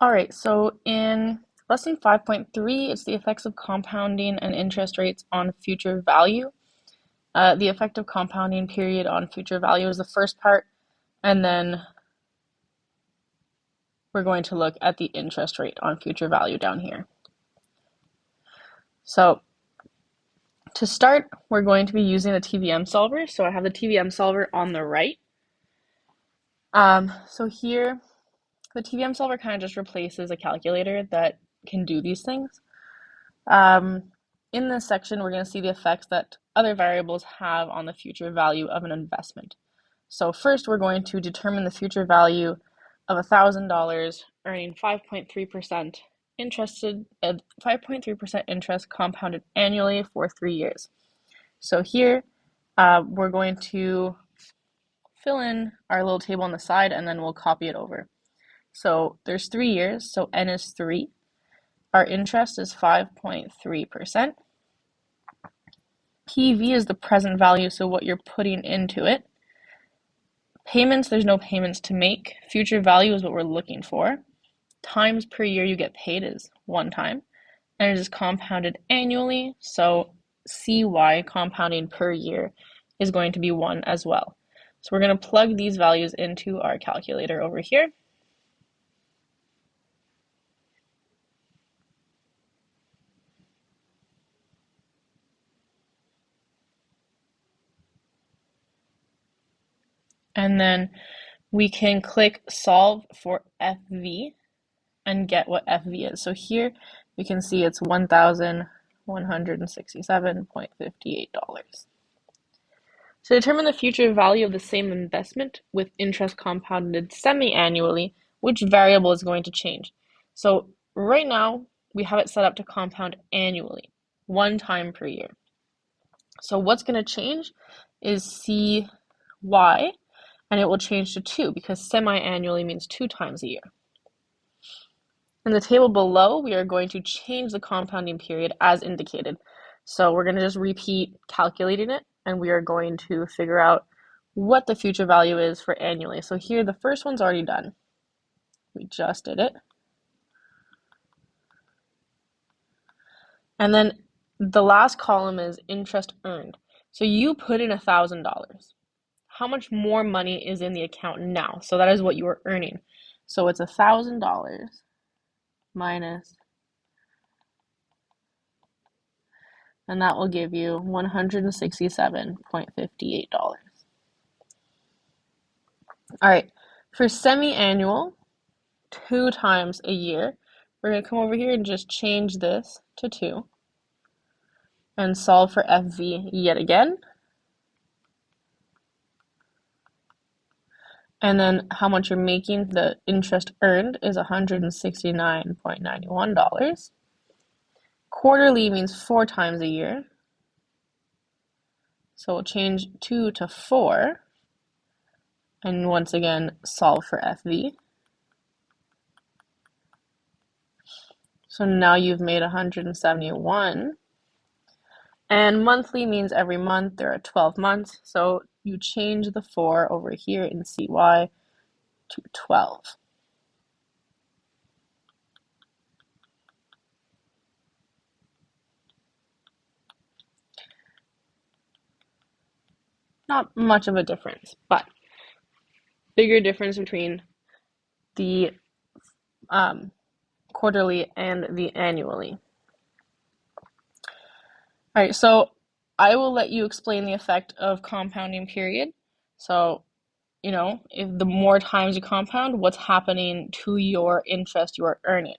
All right, so in lesson 5.3, it's the effects of compounding and interest rates on future value. The effect of compounding period on future value is the first part, and then we're going to look at the interest rate on future value down here. So to start, we're going to be using a TVM solver. So I have the TVM solver on the right. So here, the TVM solver kind of just replaces a calculator that can do these things. In this section, we're going to see the effects that other variables have on the future value of an investment. So first, we're going to determine the future value of $1,000 earning 5.3% interested 5.3% interest compounded annually for 3 years. So here, we're going to fill in our little table on the side, and then we'll copy it over. So there's 3 years, so n is 3. Our interest is 5.3%. PV is the present value, so what you're putting into it. Payments, there's no payments to make. Future value is what we're looking for. Times per year you get paid is 1 time. And it is compounded annually, so CY, compounding per year, is going to be 1 as well. So we're going to plug these values into our calculator over here. And then we can click solve for FV and get what FV is. So here we can see it's $1,167.58. To determine the future value of the same investment with interest compounded semi-annually, which variable is going to change? So right now we have it set up to compound annually, 1 time per year. So what's going to change is CY, and it will change to 2 because semi-annually means 2 times a year. In the table below, we are going to change the compounding period as indicated. So we're going to just repeat calculating it, and we are going to figure out what the future value is for annually. So here, the first one's already done. We just did it. And then the last column is interest earned. So you put in $1,000. How much more money is in the account now? So that is what you are earning. So it's $1,000 minus, and that will give you $167.58. All right, for semi-annual, 2 times a year, we're going to come over here and just change this to 2 and solve for FV yet again. And then how much you're making, the interest earned is $169.91. Quarterly means 4 times a year. So we'll change 2 to 4. And once again, solve for FV. So now you've made 171. And monthly means every month. There are 12 months. So you change the 4 over here in CY to 12. Not much of a difference, but bigger difference between the quarterly and the annually. All right, so I will let you explain the effect of compounding period. So, if the more times you compound, what's happening to your interest you are earning?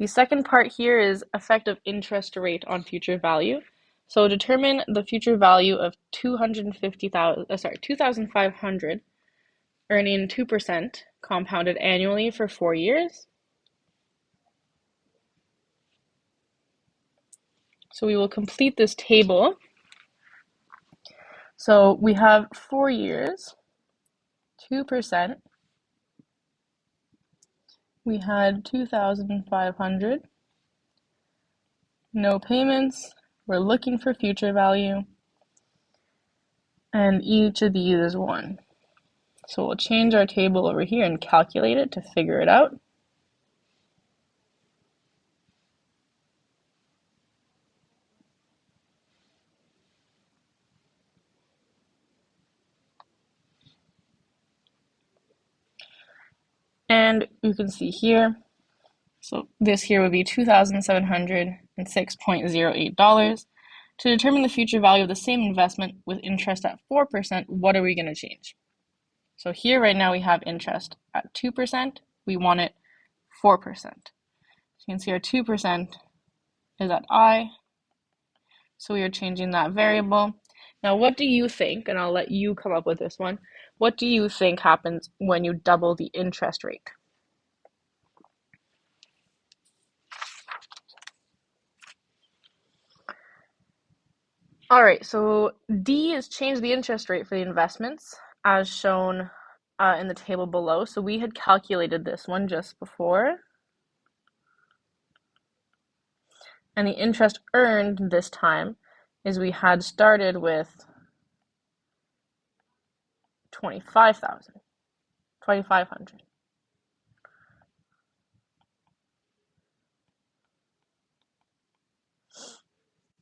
The second part here is effect of interest rate on future value. So determine the future value of 2,500 earning 2% compounded annually for 4 years. So we will complete this table. So we have 4 years, 2%. We had 2,500. No payments. We're looking for future value. And each of these is 1. So we'll change our table over here and calculate it to figure it out. And you can see here, so this here would be $2,706.08. To determine the future value of the same investment with interest at 4%, what are we going to change? So here right now we have interest at 2%. We want it 4%. So you can see our 2% is at I. So we are changing that variable. Now, what do you think, and I'll let you come up with this one, what do you think happens when you double the interest rate? All right, so D is change the interest rate for the investments as shown in the table below. So we had calculated this one just before. And the interest earned this time is we had started with 2,500.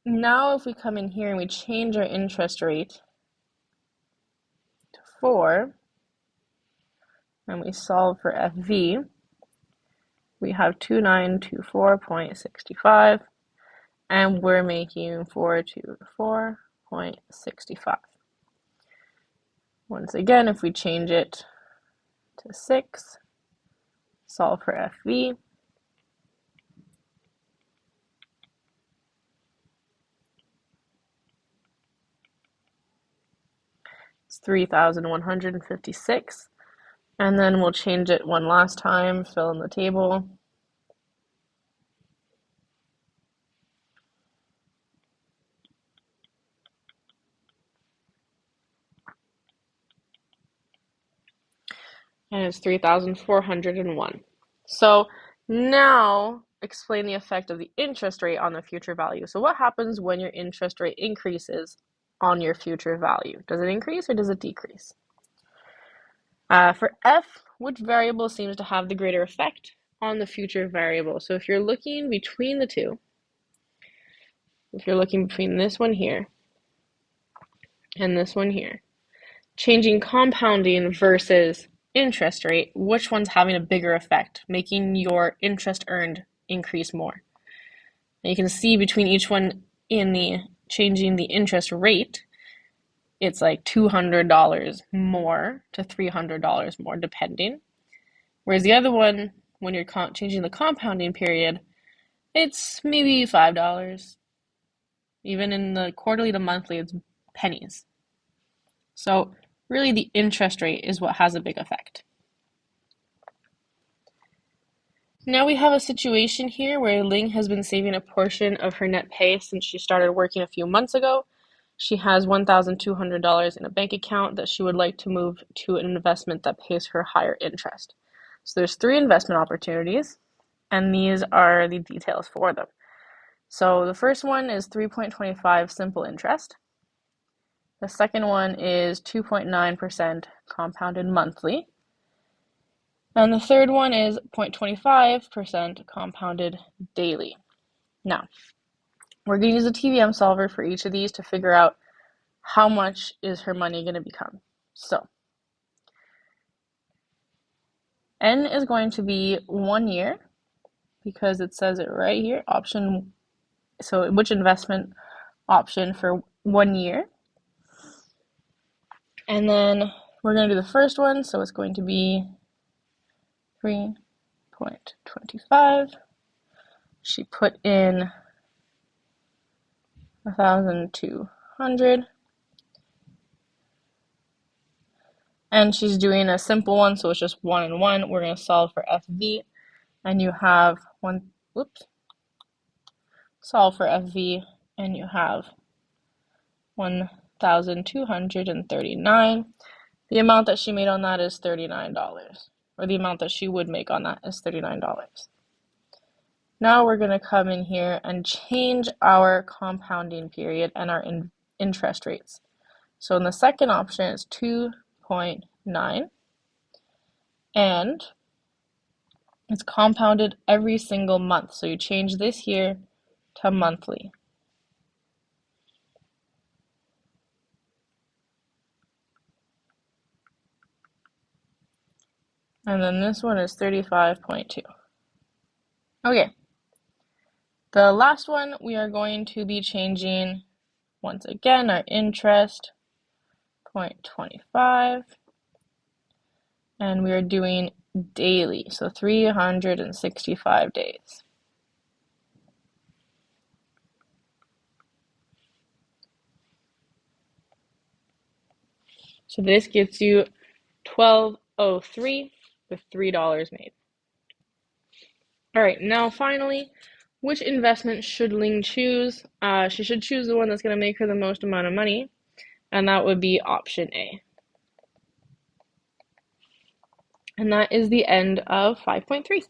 Now if we come in here and we change our interest rate to 4 and we solve for FV, we have 2924.65 and we're making 424.65. Once again, if we change it to 6, solve for FV, it's 3,156. And then we'll change it one last time, fill in the table. And it's 3,401. So now explain the effect of the interest rate on the future value. So what happens when your interest rate increases on your future value? Does it increase or does it decrease? For F, which variable seems to have the greater effect on the future variable? So if you're looking between the two, if you're looking between this one here and this one here, changing compounding versus interest rate, which one's having a bigger effect, making your interest earned increase more? And you can see between each one in the changing the interest rate, it's like $200 more to $300 more depending. Whereas the other one, when you're changing the compounding period, it's maybe $5. Even in the quarterly to monthly, it's pennies. So really the interest rate is what has a big effect. Now we have a situation here where Ling has been saving a portion of her net pay since she started working a few months ago. She has $1,200 in a bank account that she would like to move to an investment that pays her higher interest. So there's 3 investment opportunities, and these are the details for them. So the first one is 3.25 simple interest. The second one is 2.9% compounded monthly. And the third one is 0.25% compounded daily. Now, we're going to use a TVM solver for each of these to figure out how much is her money going to become. So, N is going to be 1 year because it says it right here, option, so which investment option for 1 year. And then we're going to do the first one, so it's going to be 3.25. She put in 1,200. And she's doing a simple one, so it's just 1 and 1. We're going to solve for FV, and you have solve for FV, and you have 1,239. The amount that she made on that is $39, or the amount that she would make on that is $39. Now we're going to come in here and change our compounding period and our interest rates. So in the second option, it's 2.9. And it's compounded every single month. So you change this here to monthly. And then this one is 35.2. Okay. The last one, we are going to be changing, once again, our interest, 0.25. And we are doing daily, so 365 days. So this gets you $12.03 with $3 made. All right, now finally, which investment should Ling choose? She should choose the one that's going to make her the most amount of money, and that would be option A. And that is the end of 5.3.